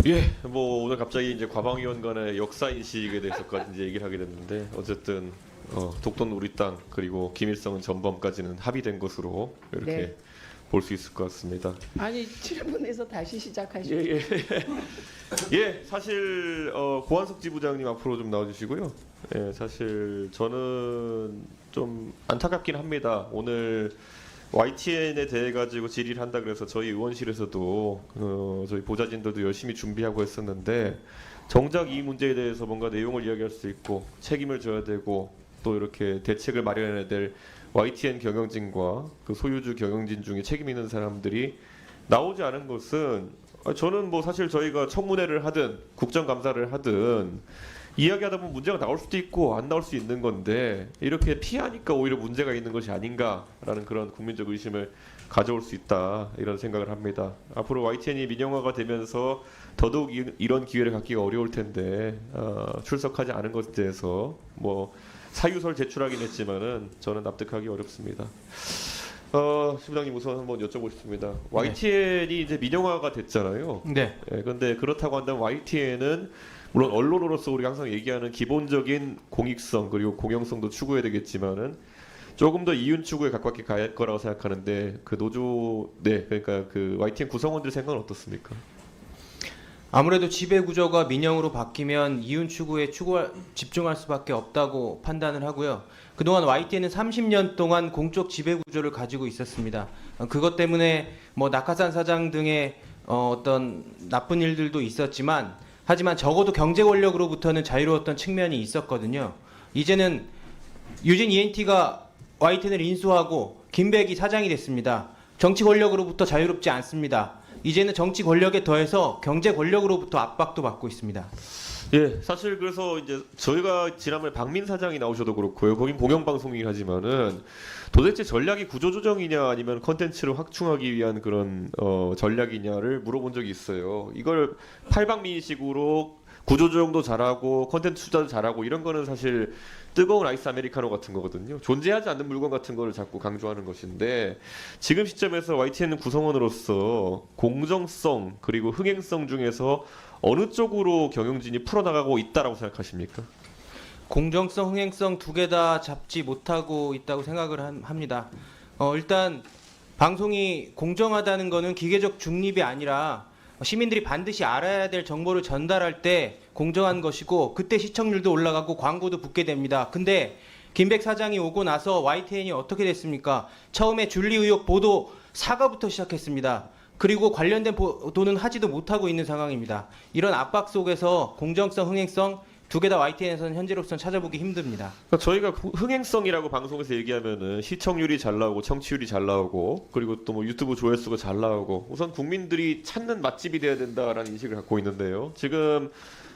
예, 뭐 오늘 갑자기 이제 과방위원 간의 역사 인식에 대해서까지 이제 얘기를 하게 됐는데 어쨌든 독도는 우리 땅 그리고 김일성은 전범까지는 합의된 것으로 이렇게 네. 볼 수 있을 것 같습니다. 아니 질문에서 다시 시작하시죠. 예, 예. 예, 사실 고한석 지부장님 앞으로 좀 나와주시고요. 예, 사실 저는 좀 안타깝긴 합니다. 오늘 YTN에 대해 가지고 질의를 한다 그래서 저희 의원실에서도 저희 보좌진들도 열심히 준비하고 했었는데 정작 이 문제에 대해서 뭔가 내용을 이야기할 수 있고 책임을 져야 되고 또 이렇게 대책을 마련해야 될 YTN 경영진과 그 소유주 경영진 중에 책임 있는 사람들이 나오지 않은 것은 저는 뭐 사실 저희가 청문회를 하든 국정감사를 하든 이야기하다 보면 문제가 나올 수도 있고 안 나올 수 있는 건데 이렇게 피하니까 오히려 문제가 있는 것이 아닌가라는 그런 국민적 의심을 가져올 수 있다 이런 생각을 합니다. 앞으로 YTN이 민영화가 되면서 더더욱 이런 기회를 갖기가 어려울 텐데 출석하지 않은 것에 대해서 뭐 사유설 제출하긴 했지만은 저는 납득하기 어렵습니다. 시부장님 우선 한번 여쭤보겠습니다. YTN이 이제 민영화가 됐잖아요. 네. 예, 그런데 그렇다고 한다면 YTN은 물론 언론으로서 우리가 항상 얘기하는 기본적인 공익성 그리고 공영성도 추구해야 되겠지만은 조금 더 이윤 추구에 가깝게 갈 거라고 생각하는데 그 노조 그러니까 그 YTN 구성원들 생각은 어떻습니까? 아무래도 지배 구조가 민영으로 바뀌면 이윤 추구에 집중할 수밖에 없다고 판단을 하고요. 그동안 YTN은 30년 동안 공적 지배 구조를 가지고 있었습니다. 그것 때문에 뭐 낙하산 사장 등의 어떤 나쁜 일들도 있었지만 하지만 적어도 경제 권력으로부터는 자유로웠던 측면이 있었거든요. 이제는 유진 ENT가 YTN을 인수하고 김백이 사장이 됐습니다. 정치 권력으로부터 자유롭지 않습니다. 이제는 정치 권력에 더해서 경제 권력으로부터 압박도 받고 있습니다. 예, 사실 그래서 이제 저희가 지난번에 박민 사장이 나오셔도 그렇고요. 거긴 공영방송이긴 하지만은 도대체 전략이 구조조정이냐 아니면 컨텐츠를 확충하기 위한 그런 전략이냐를 물어본 적이 있어요. 이걸 팔방미인식으로 구조조정도 잘하고 컨텐츠 투자도 잘하고 이런 거는 사실 뜨거운 아이스 아메리카노 같은 거거든요. 존재하지 않는 물건 같은 거를 자꾸 강조하는 것인데 지금 시점에서 YTN 공성원으로서 공정성 그리고 흥행성 중에서 어느 쪽으로 경영진이 풀어나가고 있다라고 생각하십니까? 공정성, 흥행성 두 개 다 잡지 못하고 있다고 생각을 합니다. 일단 방송이 공정하다는 것은 기계적 중립이 아니라 시민들이 반드시 알아야 될 정보를 전달할 때 공정한 것이고 그때 시청률도 올라가고 광고도 붙게 됩니다. 근데 김백 사장이 오고 나서 YTN이 어떻게 됐습니까? 처음에 줄리 의혹 보도 사과부터 시작했습니다. 그리고 관련된 보도는 하지도 못하고 있는 상황입니다. 이런 압박 속에서 공정성, 흥행성 두 개 다 YTN에서는 현재로서는 찾아보기 힘듭니다. 그러니까 저희가 흥행성이라고 방송에서 얘기하면은 시청률이 잘 나오고 청취율이 잘 나오고 그리고 또 뭐 유튜브 조회수가 잘 나오고 우선 국민들이 찾는 맛집이 돼야 된다라는 인식을 갖고 있는데요. 지금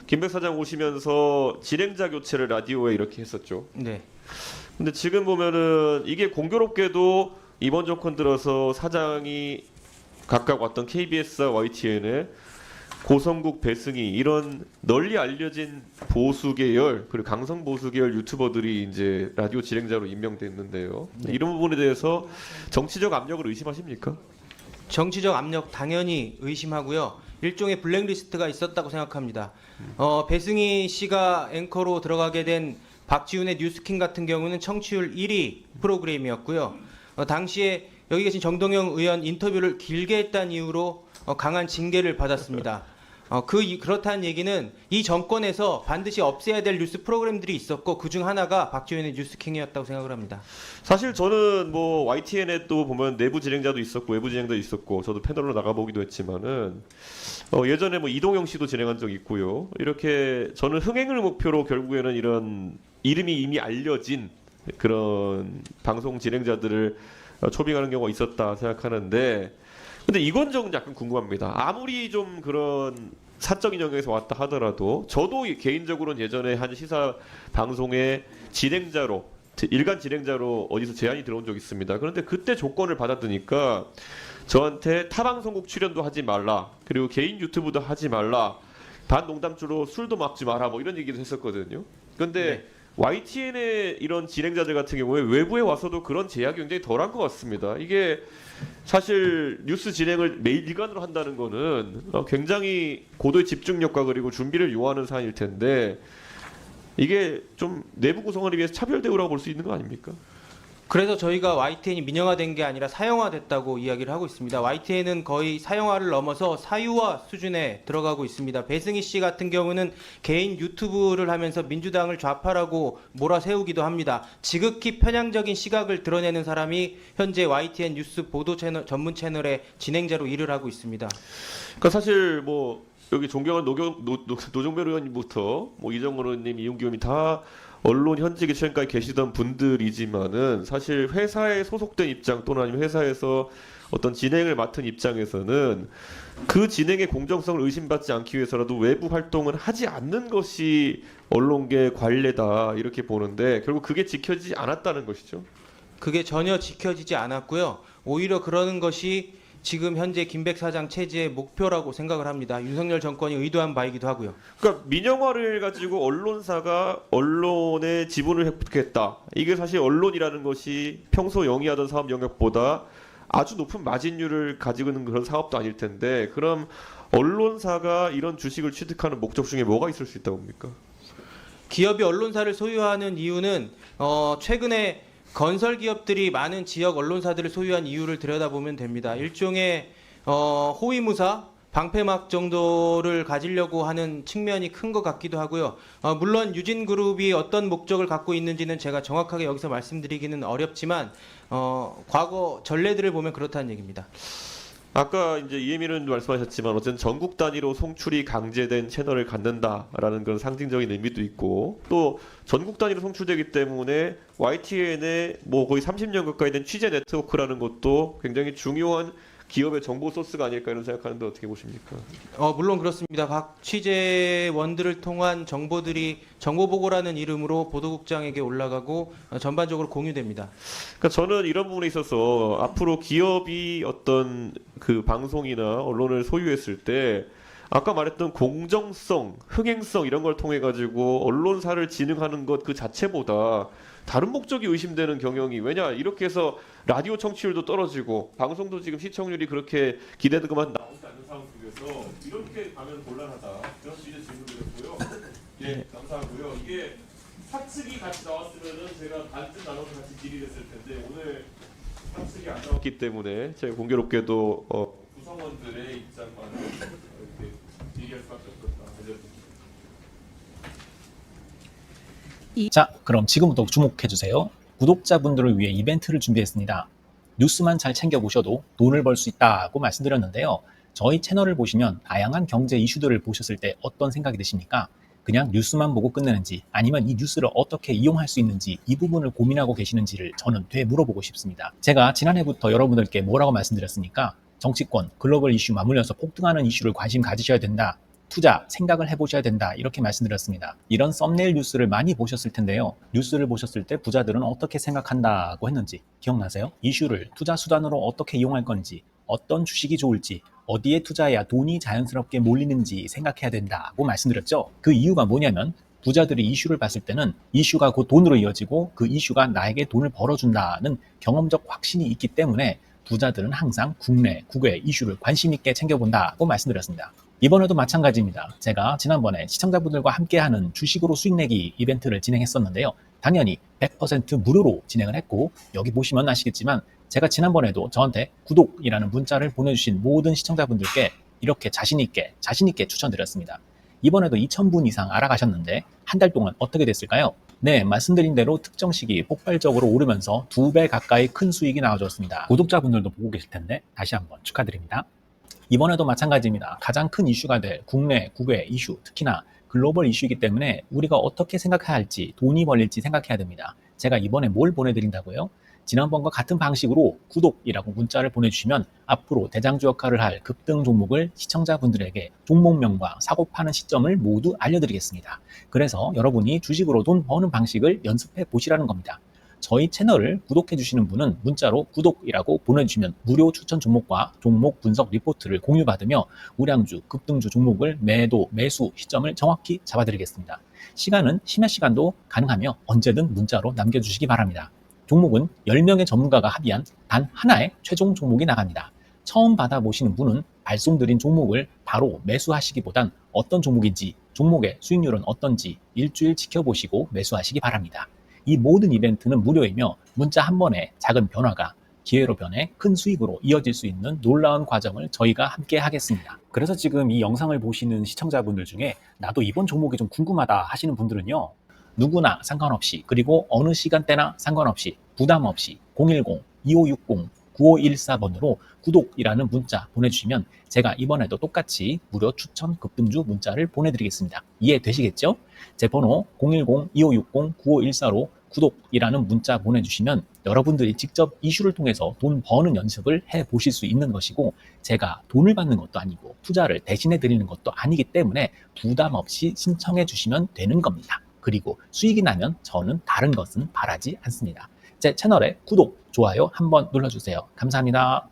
김백 사장 오시면서 진행자 교체를 라디오에 이렇게 했었죠. 네. 근데 지금 보면은 이게 공교롭게도 이번 정권 들어서 사장이 각각 왔던 KBS와 YTN에 고성국, 배승희 이런 널리 알려진 보수 계열 그리고 강성 보수 계열 유튜버들이 이제 라디오 진행자로 임명됐는데요. 네. 이런 부분에 대해서 정치적 압력을 의심하십니까? 정치적 압력 당연히 의심하고요. 일종의 블랙리스트가 있었다고 생각합니다. 배승희 씨가 앵커로 들어가게 된 박지훈의 뉴스킹 같은 경우는 청취율 1위 프로그램이었고요. 당시에 여기 계신 정동영 의원 인터뷰를 길게 했다는 이유로 강한 징계를 받았습니다. 그렇다는 얘기는 이 정권에서 반드시 없애야 될 뉴스 프로그램들이 있었고 그중 하나가 박지훈의 뉴스킹이었다고 생각을 합니다. 사실 저는 뭐 YTN에 또 보면 내부 진행자도 있었고 외부 진행자도 있었고 저도 패널로 나가보기도 했지만은 예전에 뭐 이동영 씨도 진행한 적 있고요. 이렇게 저는 흥행을 목표로 결국에는 이런 이름이 이미 알려진 그런 방송 진행자들을 초빙하는 경우가 있었다 생각하는데 근데 이건 좀 약간 궁금합니다. 아무리 좀 그런 사적인 영역에서 왔다 하더라도 저도 개인적으로는 예전에 한 시사 방송의 진행자로 일간 진행자로 어디서 제안이 들어온 적이 있습니다. 그런데 그때 조건을 받아드니까 저한테 타방송국 출연도 하지 말라 그리고 개인 유튜브도 하지 말라 반농담주로 술도 막지 마라 뭐 이런 얘기도 했었거든요. 그런데 네. YTN의 이런 진행자들 같은 경우에 외부에 와서도 그런 제약이 굉장히 덜한 것 같습니다. 이게 사실 뉴스 진행을 매일 일간으로 한다는 거는 굉장히 고도의 집중력과 그리고 준비를 요하는 사안일 텐데 이게 좀 내부 구성원에 비해서 차별 대우라고 볼 수 있는 거 아닙니까? 그래서 저희가 YTN이 민영화된 게 아니라 사형화됐다고 이야기를 하고 있습니다. YTN은 거의 사형화를 넘어서 사유화 수준에 들어가고 있습니다. 배승희 씨 같은 경우는 개인 유튜브를 하면서 민주당을 좌파라고 몰아세우기도 합니다. 지극히 편향적인 시각을 드러내는 사람이 현재 YTN 뉴스 보도 채널 전문 채널의 진행자로 일을 하고 있습니다. 그러니까 사실 뭐 여기 존경한 노정별 의원님부터 뭐 이정원 의원님, 이용기 의원님 다 언론 현직에 최근까지 계시던 분들이지만은 사실 회사에 소속된 입장 또는 아니면 회사에서 어떤 진행을 맡은 입장에서는 그 진행의 공정성을 의심받지 않기 위해서라도 외부 활동을 하지 않는 것이 언론계 관례다 이렇게 보는데 결국 그게 지켜지지 않았다는 것이죠. 그게 전혀 지켜지지 않았고요. 오히려 그러는 것이 지금 현재 김백 사장 체제의 목표라고 생각을 합니다. 윤석열 정권이 의도한 바이기도 하고요. 그러니까 민영화를 가지고 언론사가 언론의 지분을 획득했다. 이게 사실 언론이라는 것이 평소 영위하던 사업 영역보다 아주 높은 마진율을 가지고 있는 그런 사업도 아닐 텐데 그럼 언론사가 이런 주식을 취득하는 목적 중에 뭐가 있을 수 있다고 봅니까? 기업이 언론사를 소유하는 이유는 최근에 건설 기업들이 많은 지역 언론사들을 소유한 이유를 들여다보면 됩니다. 일종의 호위무사, 방패막 정도를 가지려고 하는 측면이 큰 것 같기도 하고요. 물론 유진그룹이 어떤 목적을 갖고 있는지는 제가 정확하게 여기서 말씀드리기는 어렵지만 과거 전례들을 보면 그렇다는 얘기입니다. 아까 이제 이해민 의원도 말씀하셨지만 어쨌든 전국 단위로 송출이 강제된 채널을 갖는다라는 그런 상징적인 의미도 있고 또 전국 단위로 송출되기 때문에 YTN의 뭐 거의 30년 가까이 된 취재 네트워크라는 것도 굉장히 중요한 기업의 정보 소스가 아닐까 이런 생각하는데 어떻게 보십니까? 물론 그렇습니다. 각 취재원들을 통한 정보들이 정보보고라는 이름으로 보도국장에게 올라가고 전반적으로 공유됩니다. 그러니까 저는 이런 부분에 있어서 앞으로 기업이 어떤 그 방송이나 언론을 소유했을 때 아까 말했던 공정성, 흥행성 이런 걸 통해 가지고 언론사를 진흥하는 것 그 자체보다 다른 목적이 의심되는 경영이 왜냐 이렇게 해서 라디오 청취율도 떨어지고 방송도 지금 시청률이 그렇게 기대된 것만 나오지 않는 상황 속에서 이렇게 가면 곤란하다 그런 취지의 질문드렸고요. 예, 감사하고요. 이게 사측이 같이 나왔으면은 제가 반쯤 나눠서 같이 질의했을 텐데 오늘 사측이 안 나왔기 때문에 제가 공교롭게도 구성원들의 입장만 이렇게 질의할 수밖에 없었다. 자, 그럼 지금부터 주목해주세요. 구독자분들을 위해 이벤트를 준비했습니다. 뉴스만 잘 챙겨보셔도 돈을 벌 수 있다고 말씀드렸는데요. 저희 채널을 보시면 다양한 경제 이슈들을 보셨을 때 어떤 생각이 드십니까? 그냥 뉴스만 보고 끝내는지 아니면 이 뉴스를 어떻게 이용할 수 있는지 이 부분을 고민하고 계시는지를 저는 되물어보고 싶습니다. 제가 지난해부터 여러분들께 뭐라고 말씀드렸습니까? 정치권, 글로벌 이슈 맞물려서 폭등하는 이슈를 관심 가지셔야 된다. 투자, 생각을 해보셔야 된다. 이렇게 말씀드렸습니다. 이런 썸네일 뉴스를 많이 보셨을 텐데요. 뉴스를 보셨을 때 부자들은 어떻게 생각한다고 했는지 기억나세요? 이슈를 투자 수단으로 어떻게 이용할 건지, 어떤 주식이 좋을지, 어디에 투자해야 돈이 자연스럽게 몰리는지 생각해야 된다고 말씀드렸죠. 그 이유가 뭐냐면 부자들이 이슈를 봤을 때는 이슈가 곧 돈으로 이어지고 그 이슈가 나에게 돈을 벌어준다는 경험적 확신이 있기 때문에 부자들은 항상 국내, 국외 이슈를 관심 있게 챙겨본다고 말씀드렸습니다. 이번에도 마찬가지입니다. 제가 지난번에 시청자분들과 함께하는 주식으로 수익 내기 이벤트를 진행했었는데요. 당연히 100% 무료로 진행을 했고 여기 보시면 아시겠지만 제가 지난번에도 저한테 구독이라는 문자를 보내주신 모든 시청자분들께 이렇게 자신 있게 추천드렸습니다. 이번에도 2,000분 이상 알아가셨는데 한 달 동안 어떻게 됐을까요? 네, 말씀드린 대로 특정 시기 폭발적으로 오르면서 2배 가까이 큰 수익이 나와줬습니다. 구독자분들도 보고 계실 텐데 다시 한번 축하드립니다. 이번에도 마찬가지입니다. 가장 큰 이슈가 될 국내, 국외 이슈, 특히나 글로벌 이슈이기 때문에 우리가 어떻게 생각해야 할지, 돈이 벌릴지 생각해야 됩니다. 제가 이번에 뭘 보내드린다고요? 지난번과 같은 방식으로 구독이라고 문자를 보내주시면 앞으로 대장주 역할을 할 급등 종목을 시청자분들에게 종목명과 사고 파는 시점을 모두 알려드리겠습니다. 그래서 여러분이 주식으로 돈 버는 방식을 연습해 보시라는 겁니다. 저희 채널을 구독해 주시는 분은 문자로 구독이라고 보내주시면 무료 추천 종목과 종목 분석 리포트를 공유받으며 우량주, 급등주 종목을 매도, 매수 시점을 정확히 잡아드리겠습니다. 시간은 심야 시간도 가능하며 언제든 문자로 남겨주시기 바랍니다. 종목은 10명의 전문가가 합의한 단 하나의 최종 종목이 나갑니다. 처음 받아보시는 분은 발송드린 종목을 바로 매수하시기보단 어떤 종목인지, 종목의 수익률은 어떤지 일주일 지켜보시고 매수하시기 바랍니다. 이 모든 이벤트는 무료이며 문자 한 번에 작은 변화가 기회로 변해 큰 수익으로 이어질 수 있는 놀라운 과정을 저희가 함께 하겠습니다. 그래서 지금 이 영상을 보시는 시청자분들 중에 나도 이번 종목이 좀 궁금하다 하시는 분들은요. 누구나 상관없이, 그리고 어느 시간대나 상관없이 부담 없이 010-2560-9514번으로 구독이라는 문자 보내주시면 제가 이번에도 똑같이 무료 추천 급등주 문자를 보내드리겠습니다. 이해되시겠죠? 제 번호 010-2560-9514로 구독이라는 문자 보내주시면 여러분들이 직접 이슈를 통해서 돈 버는 연습을 해보실 수 있는 것이고, 제가 돈을 받는 것도 아니고 투자를 대신해 드리는 것도 아니기 때문에 부담 없이 신청해 주시면 되는 겁니다. 그리고 수익이 나면 저는 다른 것은 바라지 않습니다. 제 채널에 구독, 좋아요 한번 눌러주세요. 감사합니다.